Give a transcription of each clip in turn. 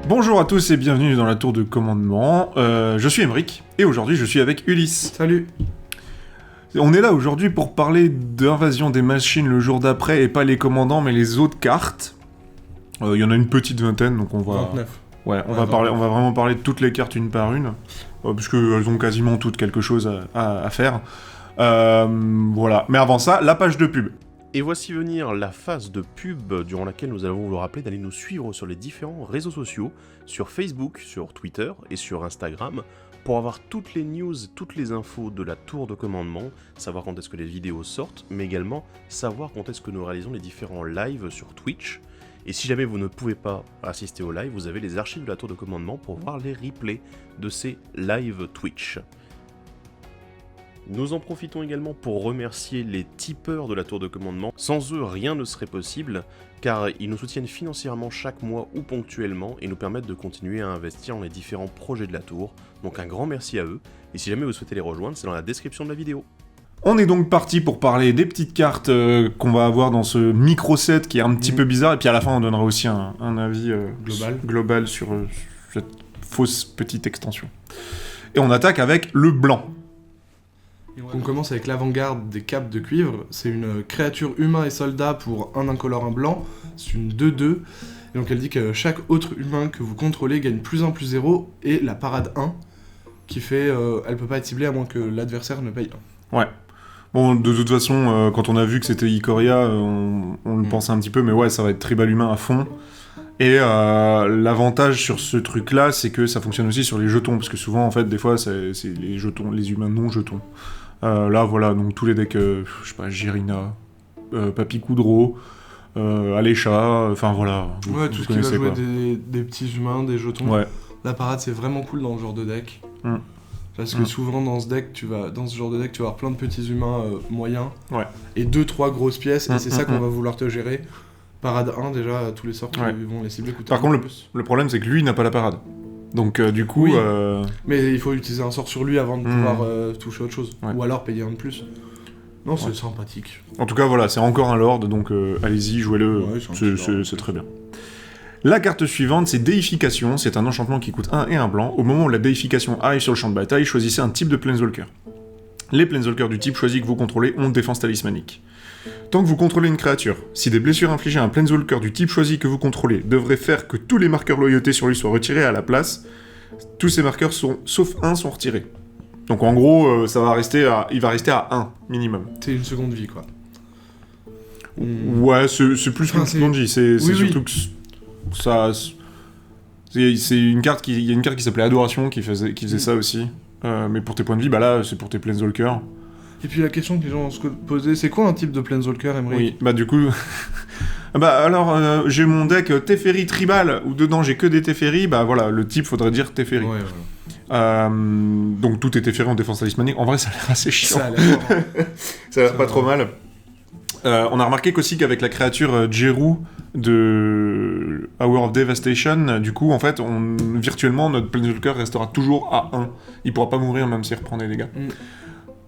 Bonjour à tous et bienvenue dans la tour de commandement. Je suis Emeric et aujourd'hui je suis avec Ulysse. Salut. On est là aujourd'hui pour parler d'invasion des machines le jour d'après et pas les commandants mais les autres cartes. Il y en a une petite vingtaine donc on va... 29. Ouais, on va vraiment parler de toutes les cartes une par une, parce qu'elles ont quasiment toutes quelque chose à faire. Voilà, mais avant ça, la page de pub. Et voici venir la phase de pub durant laquelle nous allons vous rappeler d'aller nous suivre sur les différents réseaux sociaux, sur Facebook, sur Twitter et sur Instagram, pour avoir toutes les news, toutes les infos de la tour de commandement, savoir quand est-ce que les vidéos sortent, mais également savoir quand est-ce que nous réalisons les différents lives sur Twitch. Et si jamais vous ne pouvez pas assister au live, vous avez les archives de la tour de commandement pour voir les replays de ces live Twitch. Nous en profitons également pour remercier les tipeurs de la tour de commandement. Sans eux, rien ne serait possible, car ils nous soutiennent financièrement chaque mois ou ponctuellement et nous permettent de continuer à investir dans les différents projets de la tour. Donc un grand merci à eux, et si jamais vous souhaitez les rejoindre, c'est dans la description de la vidéo. On est donc parti pour parler des petites cartes qu'on va avoir dans ce micro-set qui est un petit peu bizarre, et puis à la fin on donnera aussi un avis global sur cette fausse petite extension. Et on attaque avec le blanc. On commence avec l'avant-garde des capes de cuivre. C'est une créature humain et soldat pour un incolore, un blanc. C'est une 2-2. Et donc elle dit que chaque autre humain que vous contrôlez gagne plus 1, plus 0. Et la parade 1, qui fait... elle peut pas être ciblée à moins que l'adversaire ne paye 1. Ouais. Bon, de toute façon, quand on a vu que c'était Ikoria, on le pensait un petit peu, mais ouais, ça va être tribal humain à fond. Et l'avantage sur ce truc-là, c'est que ça fonctionne aussi sur les jetons, parce que souvent, en fait, des fois, c'est les jetons, les humains non-jetons. Là, voilà, donc tous les decks, je sais pas, Girina, Papy Coudreau, Alécha, enfin voilà. Ouais, tout ce qui va jouer des petits humains, des jetons. Ouais. La parade, c'est vraiment cool dans ce genre de deck. Parce que souvent, dans ce genre de deck, tu vas avoir plein de petits humains moyens. Ouais. Et 2-3 grosses pièces, et c'est ça qu'on va vouloir te gérer. Parade 1, déjà, tous les sorts qui vont les cibler coûtent. Par contre, le problème, c'est que lui, il n'a pas la parade. Donc, du coup... Oui. Mais il faut utiliser un sort sur lui avant de pouvoir toucher autre chose. Ouais. Ou alors payer un de plus. Non, c'est sympathique. En tout cas, voilà, c'est encore un lord, donc allez-y, jouez-le, c'est très bien. La carte suivante, c'est Déification. C'est un enchantement qui coûte 1 et 1 blanc. Au moment où la déification arrive sur le champ de bataille, choisissez un type de Planeswalker. Les Planeswalkers du type choisi que vous contrôlez ont défense talismanique. Tant que vous contrôlez une créature, si des blessures infligées à un Planeswalker du type choisi que vous contrôlez devraient faire que tous les marqueurs loyauté sur lui soient retirés à la place, tous ces marqueurs, sauf un, sont retirés. Donc en gros, il va rester à 1 minimum. C'est une seconde vie, quoi. Ouais, c'est plus qu'une seconde vie, c'est surtout que ça... C'est une carte il y a une carte qui s'appelait Adoration qui faisait ça aussi. Mais pour tes points de vie, bah là, c'est pour tes Planeswalkers. Et puis la question que les gens se posaient, c'est quoi un type de Planeswalker, Emeric ? Oui, bah du coup... bah alors, j'ai mon deck Teferi Tribal, où dedans j'ai que des Teferi, bah voilà, le type faudrait dire Teferi. Ouais, voilà. Donc tout est Teferi en défense talismanique. En vrai, ça a l'air assez chiant. Ça a l'air pas trop mal. On a remarqué qu'aussi qu'avavec la créature Jeru de Hour of Devastation, du coup, en fait, virtuellement, notre Planeswalker restera toujours à 1. Il pourra pas mourir même s'il reprend des dégâts.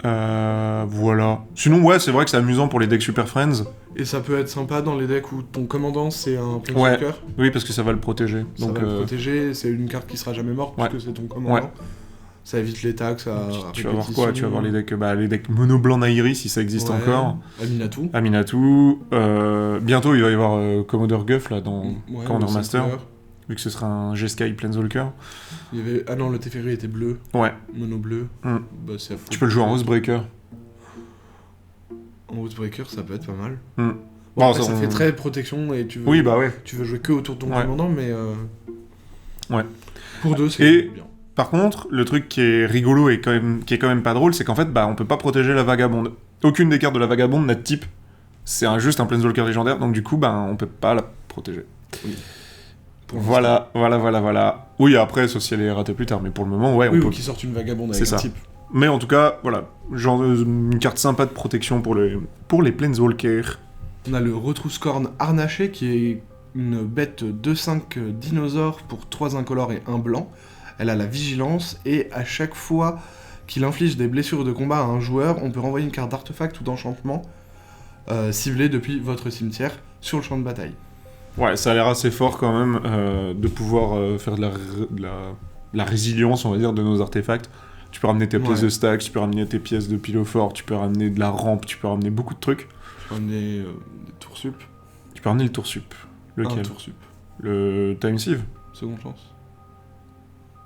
Voilà. Sinon, ouais, c'est vrai que c'est amusant pour les decks Super Friends. Et ça peut être sympa dans les decks où ton commandant c'est un Planeswalker. Ouais. Oui, parce que ça va le protéger. Ça va le protéger, c'est une carte qui sera jamais morte parce que c'est ton commandant. Ouais. Ça évite les taxes à tu vas voir quoi ? Tu vas voir les decks mono blanc Nahiri si ça existe encore. Aminatou. Bientôt il va y avoir Commodore Guff là dans Commander Master. Vu que ce sera un G-Sky Planeswalker. Il y avait... Ah non, le Teferi était bleu. Ouais. Mono bleu. Bah, c'est tu peux le jouer en Housebreaker. En Housebreaker, ça peut être pas mal. Bon, après, ça fait très protection et tu veux... Oui, bah ouais. Tu veux jouer que autour de ton commandant, mais... Ouais. Pour deux, c'est bien. Par contre, le truc qui est rigolo et qui est quand même pas drôle, c'est qu'en fait, bah, on peut pas protéger la vagabonde. Aucune des cartes de la vagabonde n'a de type. C'est juste un Planeswalker légendaire, donc du coup, bah, on peut pas la protéger. Oui. Voilà. Oui, après, sauf si elle est ratée plus tard, mais pour le moment, ouais, on peut... ou qu'ils sortent une vagabonde avec un type. Mais en tout cas, voilà, genre une carte sympa de protection pour les Planeswalkers. On a le Retrouscorn harnaché, qui est une bête 2/5 dinosaure pour 3 incolores et 1 blanc. Elle a la vigilance, et à chaque fois qu'il inflige des blessures de combat à un joueur, on peut renvoyer une carte d'artefact ou d'enchantement ciblée depuis votre cimetière sur le champ de bataille. Ouais, ça a l'air assez fort quand même de pouvoir faire de la résilience, on va dire, de nos artefacts. Tu peux ramener tes pièces de stack, tu peux ramener tes pièces de pilo fort, tu peux ramener de la rampe, tu peux ramener beaucoup de trucs. Tu peux ramener des tours sup. Tu peux ramener le tour sup. Lequel ? Un tour sup. Le time sieve. Seconde chance.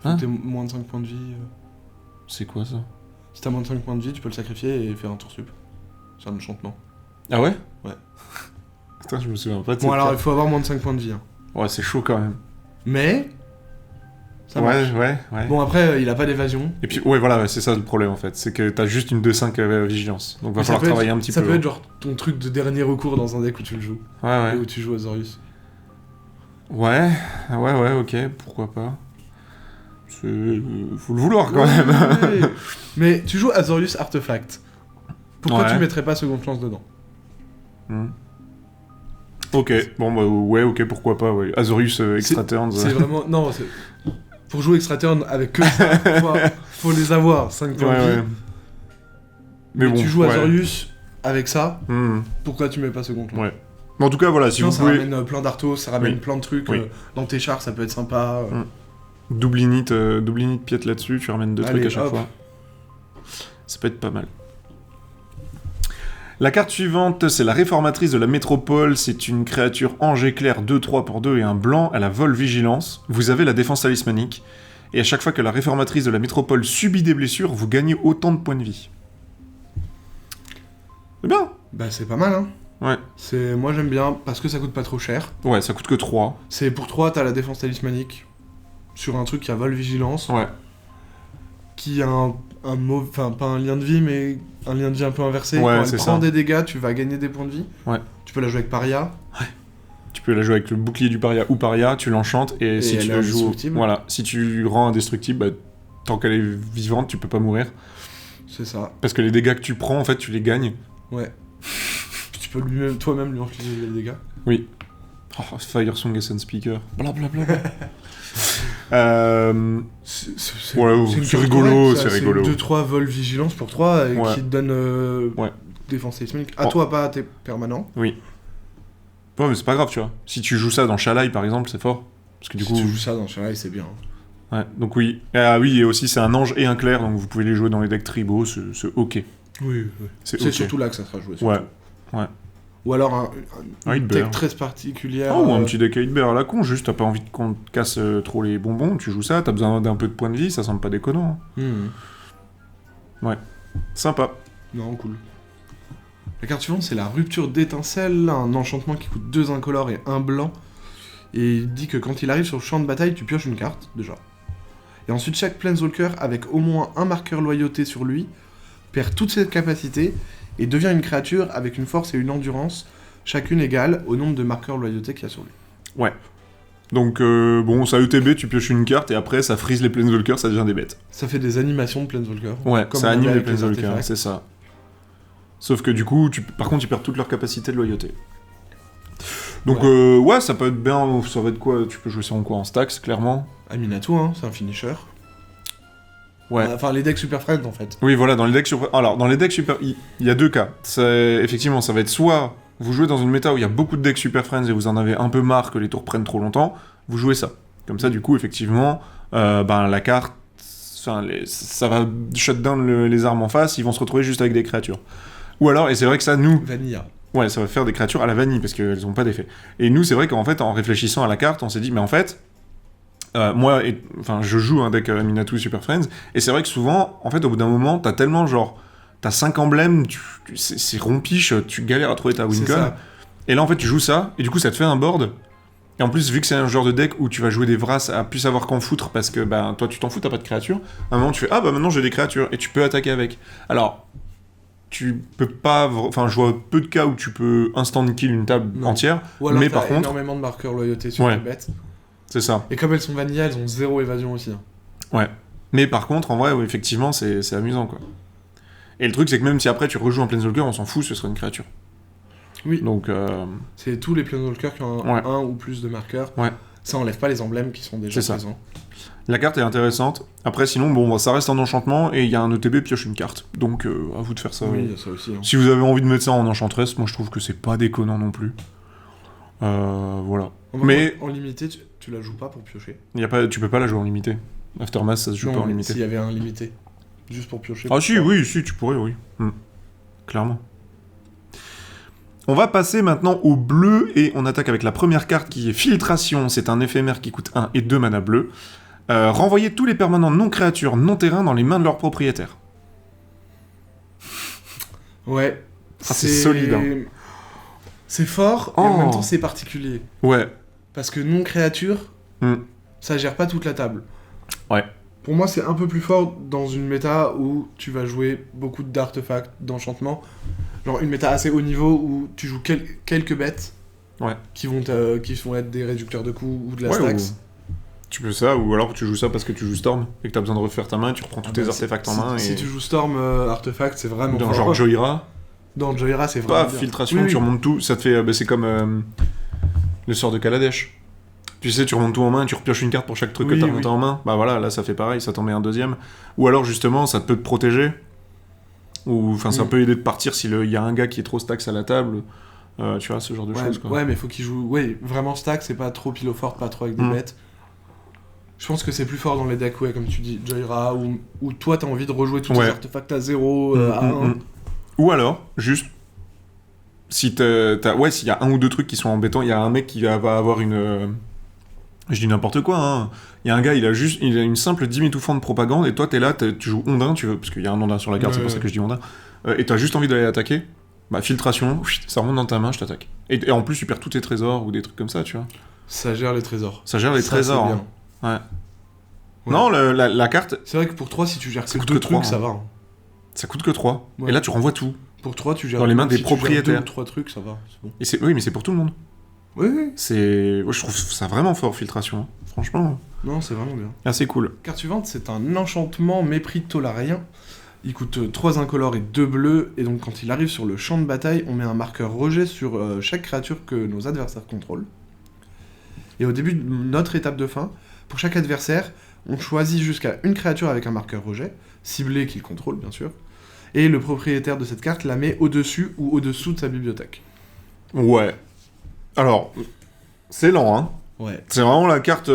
Hein ? T'es moins de 5 points de vie. C'est quoi ça ? Si t'as moins de 5 points de vie, tu peux le sacrifier et faire un tour sup. C'est un enchantement. Ah ouais ? Ouais. Putain, je me souviens pas de Bon, alors il faut avoir moins de 5 points de vie. Hein. Ouais, c'est chaud quand même. Mais. Ça marche. Ouais. Bon, après, il a pas d'évasion. Et puis, ouais, voilà, c'est ça le problème en fait. C'est que t'as juste une 2-5 vigilance. Donc va falloir travailler un petit peu. Ça peut être genre ton truc de dernier recours dans un deck où tu le joues. Ouais. Et où tu joues Azorius. Ouais, ok, pourquoi pas. Faut le vouloir quand même. Ouais. Mais tu joues Azorius Artefact. Pourquoi tu mettrais pas seconde chance dedans ? Ok, bon bah ouais, ok, pourquoi pas, ouais. Azorius Extra Turns. C'est vraiment... Non, c'est... Pour jouer Extra Turn avec que ça, faut les avoir, 5 points de vie. Ouais. Mais bon, tu joues Azorius avec ça, pourquoi tu mets pas seconde chance ? Ouais. Mais en tout cas, voilà, si vous pouvez... Ça ramène plein d'artos, ça ramène plein de trucs. Dans tes chars, ça peut être sympa. Double init piète là-dessus, tu ramènes 2 trucs à chaque fois. Ça peut être pas mal. La carte suivante, c'est la Réformatrice de la Métropole. C'est une créature ange éclair 2-3 pour 2 et un blanc. Elle a vol vigilance. Vous avez la défense talismanique. Et à chaque fois que la Réformatrice de la Métropole subit des blessures, vous gagnez autant de points de vie. C'est bien. Bah c'est pas mal, hein. Ouais. Moi j'aime bien, parce que ça coûte pas trop cher. Ouais, ça coûte que 3. C'est pour 3, t'as la défense talismanique. Sur un truc qui a vol vigilance. Ouais. Qui a un mauvais... Enfin, pas un lien de vie, mais un lien de vie un peu inversé. Ouais, quand elle prend des dégâts, tu vas gagner des points de vie. Ouais. Tu peux la jouer avec Paria. Ouais. Tu peux la jouer avec le bouclier du Paria ou Paria, tu l'enchantes, et si tu la joues... Voilà, si tu rends indestructible, bah, tant qu'elle est vivante, tu peux pas mourir. C'est ça. Parce que les dégâts que tu prends, en fait, tu les gagnes. Ouais. Tu peux toi-même lui infliger les dégâts. Oui. Oh, Fire Song et Sunspeaker. Blablabla. C'est rigolo, c'est rigolo. 2-3 vol vigilance pour 3 et qui te donne défense talismanique. À toi, pas à tes permanents. Oui. Ouais, mais c'est pas grave, tu vois. Si tu joues ça dans Shalai, par exemple, c'est fort. Parce que du coup... Si tu joues ça dans Shalai, c'est bien. Ouais, donc oui. Ah oui, et aussi, c'est un ange et un clair, donc vous pouvez les jouer dans les decks tribaux, c'est ok. Oui. C'est surtout là que ça sera joué. Surtout. Ouais. Ou alors un deck très particulier. Ou un petit deck à Hitbear à la con, juste t'as pas envie qu'on te casse trop les bonbons, tu joues ça, t'as besoin d'un peu de points de vie, ça semble pas déconnant. Ouais. Sympa. Non, cool. La carte suivante, c'est la Rupture d'étincelle, un enchantement qui coûte 2 incolores et 1 blanc. Et il dit que quand il arrive sur le champ de bataille, tu pioches une carte, déjà. Et ensuite, chaque Planeswalker avec au moins un marqueur loyauté sur lui perd toute cette capacité et devient une créature avec une force et une endurance, chacune égale au nombre de marqueurs loyauté qu'il y a sur lui. Ouais. Donc, bon, ça ETB, tu pioches une carte et après, ça freeze les Planeswalkers, ça devient des bêtes. Ça fait des animations de Planeswalkers. Ouais, ça anime les Planeswalkers, c'est ça. Sauf que du coup, par contre, ils perdent toute leur capacité de loyauté. Donc, ouais, ça peut être bien. Ça va être quoi ? Tu peux jouer ça en quoi ? En stacks, clairement. Aminatou, hein, c'est un finisher. Ouais. Enfin, les decks Super Friends, en fait. Oui, voilà, dans les decks Super... Alors, dans les decks Super... Il y a 2 cas. Effectivement, ça va être soit vous jouez dans une méta où il y a beaucoup de decks Super Friends et vous en avez un peu marre que les tours prennent trop longtemps, vous jouez ça. Comme ça, du coup, effectivement, la carte... ça va shut down les armes en face, ils vont se retrouver juste avec des créatures. Ou alors, et c'est vrai que ça, nous... Vanilla. Ouais, ça va faire des créatures à la vanille, parce qu'elles n'ont pas d'effet. Et nous, c'est vrai qu'en fait, en réfléchissant à la carte, on s'est dit, mais en fait... je joue un deck Aminatou Super Friends, et c'est vrai que souvent, en fait, au bout d'un moment, t'as tellement genre, t'as 5 emblèmes, c'est rompiche, tu galères à trouver ta wincon, et là en fait tu joues ça, et du coup ça te fait un board, et en plus vu que c'est un genre de deck où tu vas jouer des Vras à plus savoir qu'en foutre, parce que toi tu t'en fous, t'as pas de créatures, à un moment tu fais, maintenant j'ai des créatures, et tu peux attaquer avec. Alors, tu peux pas... Enfin, je vois peu de cas où tu peux instant kill une table entière, ou alors mais par contre... énormément de marqueurs loyauté sur les bêtes. C'est ça. Et comme elles sont vanilla, elles ont 0 évasion aussi. Ouais. Mais par contre, en vrai, effectivement, c'est amusant, quoi. Et le truc, c'est que même si après tu rejoues un Planeswalker, on s'en fout, ce sera une créature. Oui. Donc, c'est tous les Planeswalkers qui ont un ou plus de marqueurs. Ouais. Ça enlève pas les emblèmes qui sont déjà présents. La carte est intéressante. Après, sinon, ça reste un enchantement, et il y a un ETB pioche une carte. Donc, à vous de faire ça. Oui, il y a ça aussi. Hein. Si vous avez envie de mettre ça en enchantress, moi je trouve que c'est pas déconnant non plus. Voilà. Mais en limité, tu la joues pas pour piocher. Tu peux pas la jouer en limité. Aftermath, ça se joue pas en limité. S'il y avait un limité, juste pour piocher. Ah si, tu pourrais, oui. Clairement. On va passer maintenant au bleu, et on attaque avec la première carte qui est Filtration. C'est un éphémère qui coûte 1 et 2 mana bleus. Renvoyer tous les permanents non-créatures, non-terrain dans les mains de leurs propriétaires. Ouais. C'est solide. Hein. C'est fort, et en même temps c'est particulier. Ouais. Parce que non-créature, ça gère pas toute la table. Ouais. Pour moi, c'est un peu plus fort dans une méta où tu vas jouer beaucoup d'artefacts, d'enchantements. Genre une méta assez haut niveau où tu joues quelques bêtes qui vont être des réducteurs de coups ou de la stacks. Tu peux ça, ou alors tu joues ça parce que tu joues Storm et que t'as besoin de refaire ta main, tu reprends tous tes artefacts en main. Si tu joues Storm artefact, c'est vraiment dans fort. Genre Joyra. Dans Joyra, c'est vraiment bien. Filtration, tu remontes tout, ça te fait... c'est comme le sort de Kaladesh. Tu sais, tu remontes tout en main, tu repioches une carte pour chaque truc que t'as remonté en main. Bah voilà, là ça fait pareil, ça t'en met un deuxième. Ou alors justement, ça peut te protéger. Ou ça peut aider de partir s'il y a un gars qui est trop stacks à la table. Tu vois, ce genre de choses. Quoi. Ouais, mais faut qu'il joue... Ouais, vraiment stack, c'est pas trop pile fort, pas trop avec des bêtes. Je pense que c'est plus fort dans les decks, comme tu dis, Joyra, où toi t'as envie de rejouer tous tes artefacts à 0, à 1. Ou alors, juste, s'il y a un ou deux trucs qui sont embêtants, il y a un mec qui va avoir une... je dis n'importe quoi, hein. Il y a un gars, il a une simple 10 étouffant de propagande, et toi t'es là, tu joues Ondin, parce qu'il y a un Ondin sur la carte, c'est pour ça que je dis Ondin, et t'as juste envie d'aller attaquer, bah filtration, ça remonte dans ta main, je t'attaque. Et en plus, tu perds tous tes trésors, ou des trucs comme ça, tu vois. Ça gère les trésors. Ça gère les trésors, hein. Ouais. Non, la carte... C'est vrai que pour 3, si tu gères que 2 trucs, ça va. Hein. Ça coûte que 3. Ouais. Et là, tu renvoies tout. Pour 3, tu gères... Dans les mains des propriétaires. 2 ou 3 trucs, ça va. C'est bon. Et oui, mais c'est pour tout le monde. Oui. Je trouve ça vraiment fort, Filtration. Hein. Franchement. Non, c'est vraiment bien. Ah, c'est cool. Carte suivante, c'est un enchantement mépris tolarien. Il coûte 3 incolores et 2 bleus. Et donc, quand il arrive sur le champ de bataille, on met un marqueur rejet sur chaque créature que nos adversaires contrôlent. Et au début de notre étape de fin, pour chaque adversaire, on choisit jusqu'à une créature avec un marqueur rejet, ciblé qu'il contrôle bien sûr, et le propriétaire de cette carte la met au-dessus ou au-dessous de sa bibliothèque. Ouais. Alors, c'est lent, hein. Ouais. C'est vraiment la carte...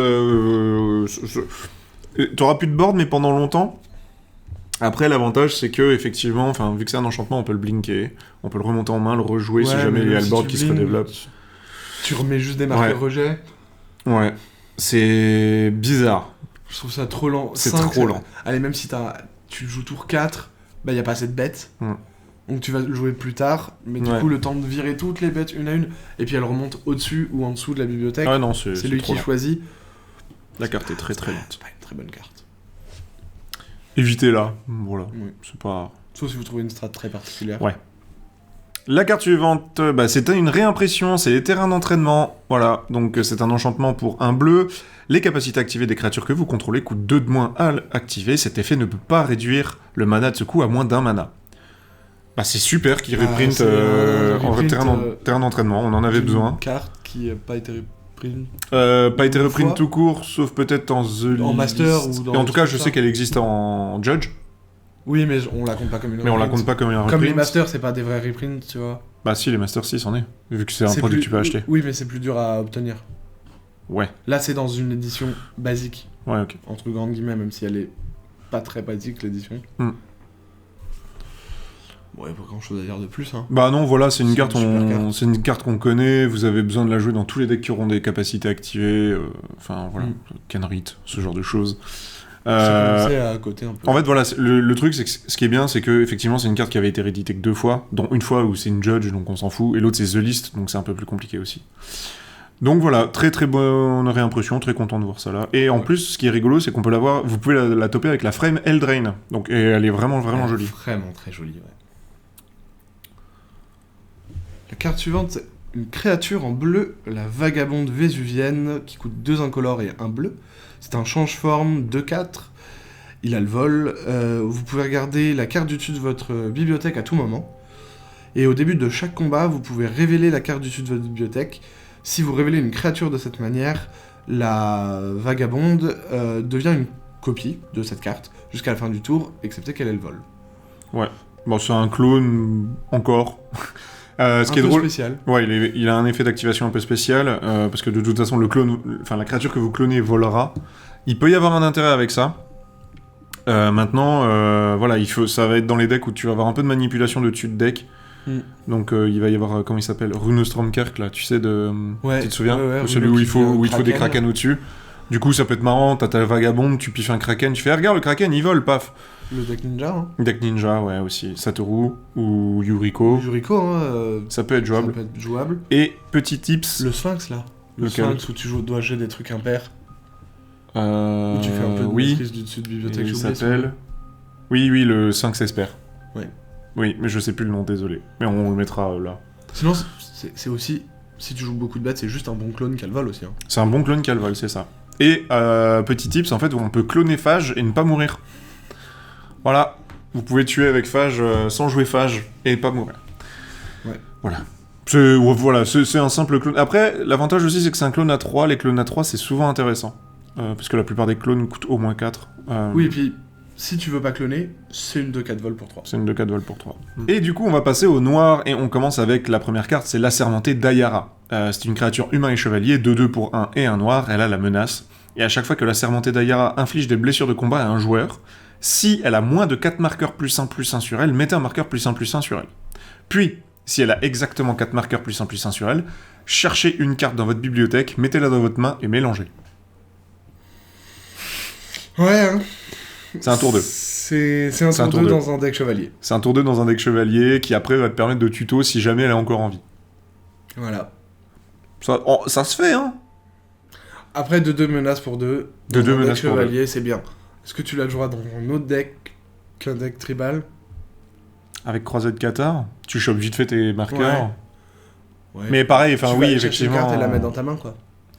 T'auras plus de board, mais pendant longtemps. Après, l'avantage, c'est que, effectivement, vu que c'est un enchantement, on peut le blinker, on peut le remonter en main, le rejouer si jamais il y a le board qui se redéveloppe. Tu remets juste des marqueurs rejet. Ouais. C'est bizarre. Je trouve ça trop lent. C'est trop lent. Allez, même si tu joues tour 4, bah y a pas assez de bêtes. Donc tu vas le jouer plus tard, mais du coup le temps de virer toutes les bêtes une à une, et puis elle remonte au-dessus ou en dessous de la bibliothèque. Ah non, c'est lui qui choisit. La carte est très très lente. C'est pas une très bonne carte. Évitez-la, voilà. C'est pas... Sauf si vous trouvez une strat très particulière. Ouais. La carte suivante, c'est une réimpression, c'est les terrains d'entraînement. Voilà, donc c'est un enchantement pour un bleu. Les capacités activées des créatures que vous contrôlez coûtent 2 de moins à activer. Cet effet ne peut pas réduire le mana de ce coup à moins d'un mana. C'est super qu'il reprint terrain d'entraînement, on en avait besoin. Une carte qui n'a pas été reprint. Pas été reprint tout court, sauf peut-être en en Master ou dans... Et en tout cas, je sais qu'elle existe en Judge. Oui, mais on la compte pas comme une reprint. Mais on la compte pas comme une reprint. Comme les Masters, c'est pas des vrais reprints, tu vois. Bah si, les Masters 6, c'en est. Vu que c'est un produit que tu peux acheter. Oui, mais c'est plus dur à obtenir. Ouais. Là, c'est dans une édition basique. Ouais, ok. Entre grandes guillemets, même si elle est pas très basique, l'édition. Bon, il n'y a pas grand chose à dire de plus. Hein. Bah non, voilà, c'est une carte qu'on connaît, vous avez besoin de la jouer dans tous les decks qui auront des capacités activées, voilà, Kenrit, ce genre de choses. C'est à côté un peu. En fait, voilà, le truc, c'est que ce qui est bien, c'est que effectivement, c'est une carte qui avait été rééditée que 2 fois, dont une fois où c'est une Judge, donc on s'en fout, et l'autre c'est The List, donc c'est un peu plus compliqué aussi. Donc voilà, très très bonne réimpression, très content de voir ça là. Et en plus, ce qui est rigolo, c'est qu'on peut l'avoir, vous pouvez la toper avec la frame Eldraine, donc, et elle est vraiment jolie. Vraiment très jolie, ouais. La carte suivante, c'est une créature en bleu, la vagabonde vésuvienne, qui coûte 2 incolores et 1 bleu. C'est un change-forme 2/4. Il a le vol. Vous pouvez regarder la carte du dessus de votre bibliothèque à tout moment. Et au début de chaque combat, vous pouvez révéler la carte du dessus de votre bibliothèque. Si vous révélez une créature de cette manière, la vagabonde devient une copie de cette carte jusqu'à la fin du tour, excepté qu'elle ait le vol. Ouais. Bon, c'est un clone encore. Ce qui est drôle, spécial. Ouais, il a un effet d'activation un peu spécial, parce que de toute façon, la créature que vous clonez volera. Il peut y avoir un intérêt avec ça. Maintenant, voilà, ça va être dans les decks où tu vas avoir un peu de manipulation de dessus de deck. Donc il va y avoir, comment il s'appelle, Runestromkerk, là, tu sais, tu te souviens, celui où il faut des Kraken au-dessus. Du coup, ça peut être marrant, t'as ta vagabonde, tu piffes un Kraken, tu fais regarde, le Kraken, il vole, paf. Le deck ninja, hein. Deck ninja, ouais, aussi. Satoru ou Yuriko. Yuriko, hein. Ça peut être jouable. Et petit tips. Le Sphinx, là. Le Sphinx où tu dois jouer des trucs impairs. Où tu fais un peu de maîtrise du dessus de bibliothèque. Il s'appelle... Oui, le Sphinx Esper. Ouais. Oui, mais je sais plus le nom, désolé. Mais on le mettra là. Sinon, c'est aussi... Si tu joues beaucoup de bêtes, c'est juste un bon clone Calval aussi. Hein. C'est un bon clone Calval, c'est ça. Et petit tips, en fait, où on peut cloner Phage et ne pas mourir. Voilà. Vous pouvez tuer avec Phage sans jouer Phage et pas mourir. Ouais. Voilà. C'est un simple clone. Après, l'avantage aussi, c'est que c'est un clone à 3. Les clones à 3, c'est souvent intéressant. Parce que la plupart des clones coûtent au moins 4. Oui, et puis, si tu veux pas cloner, c'est une 2-4 vol pour 3. C'est une 2-4 vol pour 3. Et du coup, on va passer au noir, et on commence avec la première carte, c'est l'Assermenté d'Ayara. C'est une créature humain et chevalier, 2-2 pour 1 et 1 noir, elle a la menace. Et à chaque fois que l'Assermenté d'Ayara inflige des blessures de combat à un joueur, si elle a moins de 4 marqueurs +1/+1 sur elle, mettez un marqueur +1/+1 sur elle. Puis, si elle a exactement 4 marqueurs +1/+1 sur elle, cherchez une carte dans votre bibliothèque, mettez-la dans votre main et mélangez. Ouais, hein. C'est un tour 2. C'est un tour 2 dans un deck chevalier. C'est un tour 2 dans un deck chevalier qui après va te permettre de tuto si jamais elle a encore envie. Voilà. Ça se fait, hein. Après, de 2 menaces pour 2. De 2 menaces pour 2. Chevalier, c'est bien. Est-ce que tu la joueras dans un autre deck qu'un deck tribal? Avec Croisade Qatar, tu chopes vite fait tes marqueurs. Ouais. Mais pareil, enfin oui, effectivement. Tu vas carte et la mettre dans ta main, quoi.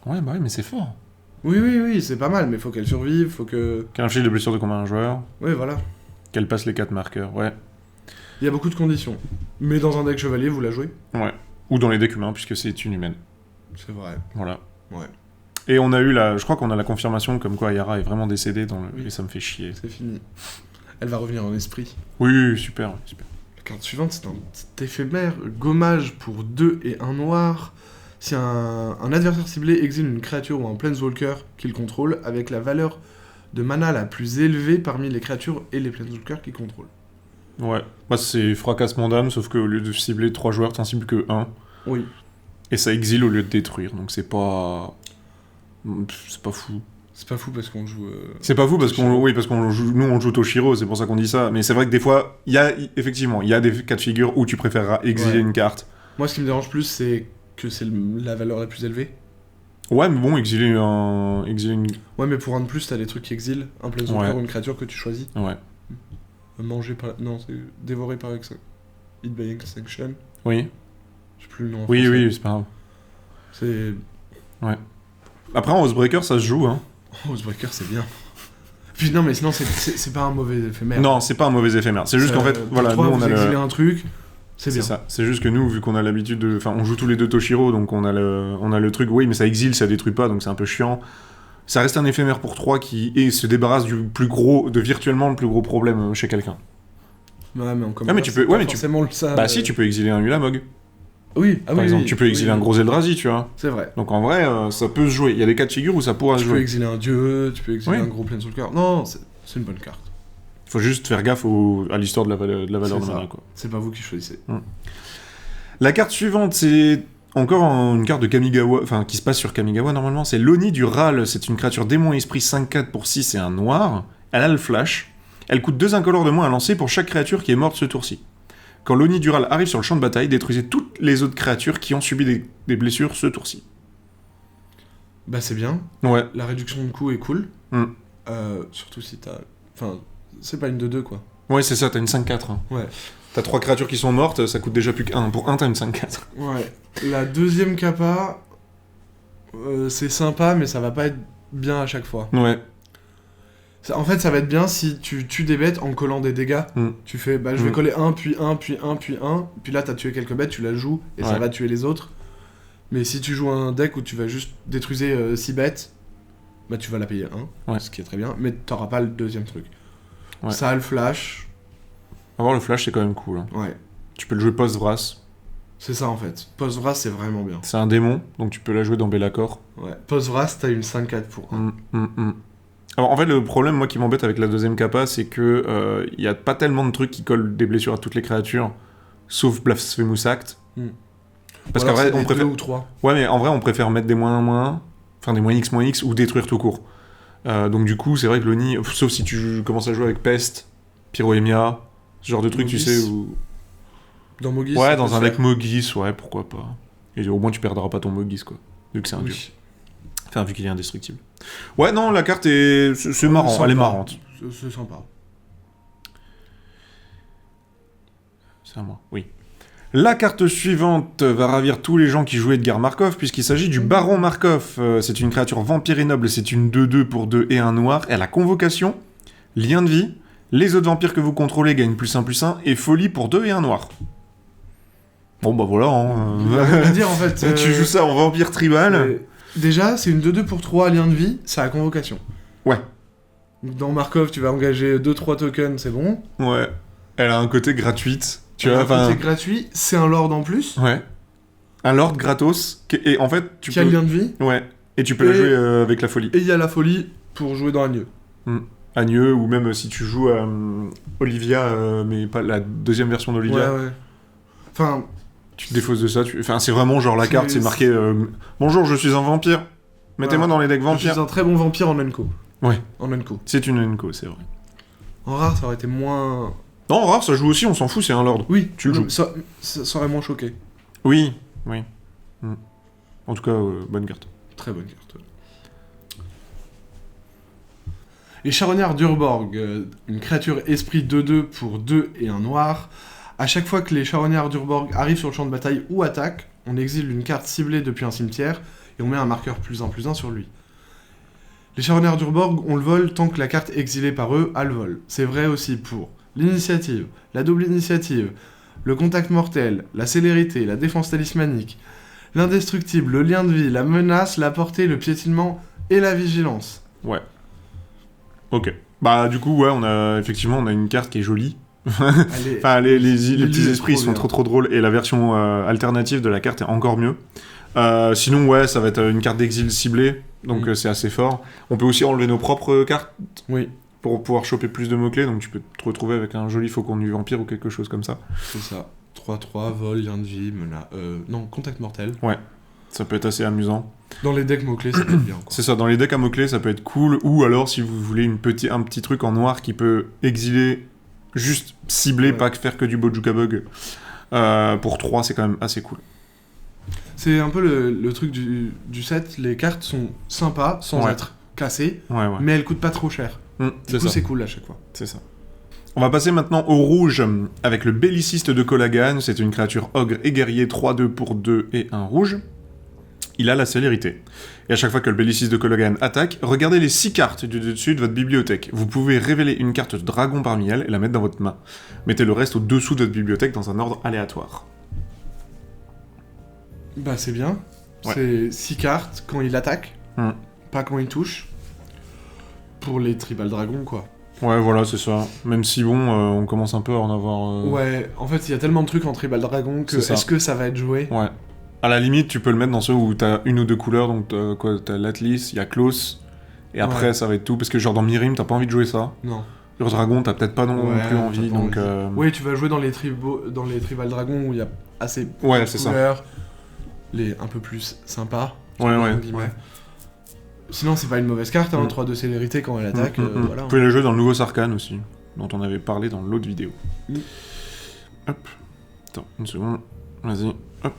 Ouais, bah oui, mais c'est fort. Oui, c'est pas mal, mais faut qu'elle survive, faut que... Qu'elle inflige de blessures de combat à un joueur. Oui, voilà. Qu'elle passe les 4 marqueurs, ouais. Il y a beaucoup de conditions. Mais dans un deck chevalier, vous la jouez? Ouais. Ou dans les decks humains, puisque c'est une humaine. C'est vrai. Voilà. Ouais. Et on a eu je crois qu'on a la confirmation comme quoi Ayara est vraiment décédée et ça me fait chier. C'est fini. Elle va revenir en esprit. Oui, super. La carte suivante, c'est un petit éphémère. Gommage pour 2 et 1 noir. Si un adversaire ciblé exile une créature ou un planeswalker qu'il contrôle avec la valeur de mana la plus élevée parmi les créatures et les planeswalkers qu'il contrôle. Ouais. Bah, c'est fracassement d'âme, sauf qu'au lieu de cibler 3 joueurs, t'en cibles que 1. Oui. Et ça exile au lieu de détruire, donc c'est pas... C'est pas fou. C'est pas fou parce qu'on joue... C'est pas fou parce qu'on joue... Nous, on joue Toshiro, c'est pour ça qu'on dit ça. Mais c'est vrai que des fois, il y a des cas de figure où tu préféreras exiler une carte. Moi, ce qui me dérange plus, c'est que c'est la valeur la plus élevée. Ouais, mais bon, exiler une... Ouais, mais pour un de plus, t'as des trucs qui exilent. Un planeswalker ou une créature que tu choisis. Ouais. Manger par... Non, c'est dévoré par Hit by Extinction. Oui. Je sais plus le nom. Oui, c'est pas grave. C'est... Ouais. Après, en Housebreaker, ça se joue, hein. Housebreaker, c'est bien. Puis non, mais sinon, c'est pas un mauvais éphémère. Non, c'est pas un mauvais éphémère. C'est juste qu'en fait, voilà, nous, on a exilé un truc... C'est bien. Ça. C'est juste que nous, vu qu'on a l'habitude de... Enfin, on joue tous les deux Toshiro, donc on a le truc, oui, mais ça exile, ça détruit pas, donc c'est un peu chiant. Ça reste un éphémère pour 3 qui se débarrasse de virtuellement le plus gros problème chez quelqu'un. Ouais, mais on commence. Ah, mais tu peux... Ouais, mais forcément ça. Bah si, tu peux exiler un Ulamog. Oui, par exemple, tu peux exiler un gros Eldrazi, tu vois. C'est vrai. Donc en vrai, ça peut se jouer. Il y a des cas de figure où ça pourra se jouer. Tu peux exiler un dieu, tu peux exiler un gros planeswalker. Non, c'est une bonne carte. Faut juste faire gaffe à l'histoire de la valeur de mana, quoi. C'est pas vous qui choisissez. La carte suivante, c'est encore une carte de Kamigawa, enfin qui se passe sur Kamigawa normalement, c'est l'Oni du Ral. C'est une créature démon esprit 5/4 pour 6 et un noir. Elle a le flash. Elle coûte 2 incolores de moins à lancer pour chaque créature qui est morte ce tour-ci. Quand l'Oni du Ral arrive sur le champ de bataille, détruisez toutes les autres créatures qui ont subi des blessures ce tour-ci. Bah c'est bien. Ouais. La réduction de coût est cool. Surtout si t'as... Enfin, c'est pas une 2/2 quoi. Ouais, c'est ça, t'as une 5/4. Hein. Ouais. T'as 3 créatures qui sont mortes, ça coûte déjà plus qu'un. Pour 1, t'as une 5/4. Ouais. La deuxième capa, c'est sympa, mais ça va pas être bien à chaque fois. Ouais. En fait, ça va être bien si tu tues des bêtes en collant des dégâts. Tu fais, je vais coller 1, puis 1, puis 1, puis 1. Puis là, t'as tué quelques bêtes, tu la joues, et ça va tuer les autres. Mais si tu joues un deck où tu vas juste détruiser 6 bêtes, bah tu vas la payer 1, ce qui est très bien, mais t'auras pas le deuxième truc. Ouais. Ça a le flash. Avoir le flash, c'est quand même cool. Hein. Ouais. Tu peux le jouer post-Vras. C'est ça en fait. Post-Vras, c'est vraiment bien. C'est un démon, donc tu peux la jouer dans Be'lakor. Ouais. Post-Vras, t'as une 5-4 pour 1. Alors en fait, le problème, moi, qui m'embête avec la deuxième capa, c'est que y a pas tellement de trucs qui collent des blessures à toutes les créatures, sauf Blasphemous Act. Parce qu'en vrai, on préfère... 2 ou 3. Ouais, mais en vrai, on préfère mettre des -1, enfin des -X, ou détruire tout court. Donc du coup, c'est vrai que l'Oni, sauf si tu commences à jouer avec Peste, Pyrohémia, ce genre de truc, tu sais, où... Dans Mogis. Ouais, dans un deck Mogis, ouais, pourquoi pas. Et au moins, tu perdras pas ton Mogis, quoi. Vu que c'est un dieu. Enfin, vu qu'il est indestructible. Ouais, non, la carte est... C'est marrant, sympa. elle est marrante. C'est sympa. C'est à moi, oui. La carte suivante va ravir tous les gens qui jouent Edgar Markov, puisqu'il s'agit du Baron Markov. C'est une créature vampire et noble, c'est une 2/2 pour 2 et 1 noir. Elle a convocation, lien de vie, les autres vampires que vous contrôlez gagnent +1/+1, et folie pour 2 et 1 noir. Bon bah voilà, hein. Dire, en fait, tu joues ça en vampire tribal. Déjà, c'est une 2/2 pour 3, lien de vie, ça a convocation. Ouais. Dans Markov, tu vas engager 2-3 tokens, c'est bon. Ouais. Elle a un côté gratuite. Tu vois, un côté gratuit, c'est un lord en plus. Ouais. Un lord gratos. Et en fait, tu qui a le lien de vie. Ouais. Et tu peux la jouer avec la folie. Et il y a la folie pour jouer dans Agneux. Agneux, ou même si tu joues Olivia, mais pas la deuxième version d'Olivia. Ouais. Enfin... Tu te défausses de ça. Enfin, c'est vraiment genre la carte, c'est marqué bonjour, je suis un vampire. Mettez-moi dans les decks vampires. Je suis un très bon vampire en Unco. Ouais. En Unco. C'est une Unco, c'est vrai. En rare, ça aurait été moins... Non, en rare, ça joue aussi, on s'en fout, c'est un lord. Oui, tu le joues. Ça aurait moins choqué. Oui. En tout cas, bonne carte. Très bonne carte. Les Charognards d'Urborg, une créature esprit 2/2 pour 2 et 1 noir. À chaque fois que les Charognards d'Urborg arrivent sur le champ de bataille ou attaquent, on exile une carte ciblée depuis un cimetière et on met un marqueur +1/+1 sur lui. Les Charognards d'Urborg, on le vole tant que la carte exilée par eux a le vol. C'est vrai aussi pour l'initiative, la double initiative, le contact mortel, la célérité, la défense talismanique, l'indestructible, le lien de vie, la menace, la portée, le piétinement et la vigilance. Ouais. Ok. Bah du coup, ouais, on a une carte qui est jolie. Enfin, les petits esprits sont trop drôles, et la version alternative de la carte est encore mieux. Sinon, ouais, ça va être une carte d'exil ciblée, donc c'est assez fort. On peut aussi enlever nos propres cartes pour pouvoir choper plus de mots-clés, donc tu peux te retrouver avec un joli faucon du vampire ou quelque chose comme ça. C'est ça. 3-3, vol, lien de vie, contact mortel. Ouais, ça peut être assez amusant. Dans les decks mots-clés, ça peut être bien. Quoi. C'est ça, dans les decks à mots-clés, ça peut être cool, ou alors si vous voulez un petit truc en noir qui peut exiler... Juste cibler, pas faire que du Bojuka-Bug. Pour 3, c'est quand même assez cool. C'est un peu le truc du set. Les cartes sont sympas, sans être cassées, mais elles coûtent pas trop cher. Du coup, c'est cool à chaque fois. C'est ça. On va passer maintenant au rouge, avec le Belliciste de Colagan. C'est une créature ogre et guerrier, 3/2 pour 2 et 1 rouge. Il a la célérité. Et à chaque fois que le Belliciste de Colagan attaque, regardez les 6 cartes du dessus de votre bibliothèque. Vous pouvez révéler une carte de dragon parmi elles et la mettre dans votre main. Mettez le reste au-dessous de votre bibliothèque dans un ordre aléatoire. Bah c'est bien. Ouais. C'est 6 cartes quand il attaque, pas quand il touche. Pour les tribal dragons, quoi. Ouais, voilà, c'est ça. Même si, on commence un peu à en avoir... Ouais, en fait, il y a tellement de trucs en tribal dragon que est-ce que ça va être joué ? Ouais. À la limite, tu peux le mettre dans ceux où t'as une ou deux couleurs, donc t'as l'Atlas, il y a Klaus, et après ça va être tout, parce que genre dans Mirim, t'as pas envie de jouer ça. Non. Le dragon, t'as peut-être pas non plus envie, donc... Oui, tu vas jouer dans les tribal dragons où il y a assez de couleurs, ça. Les un peu plus sympas. Ouais. Sinon, c'est pas une mauvaise carte, 3 de célérité quand elle attaque, voilà. Vous pouvez la jouer dans le nouveau Sarkhan aussi, dont on avait parlé dans l'autre vidéo. Hop. Attends, une seconde. Vas-y. Hop.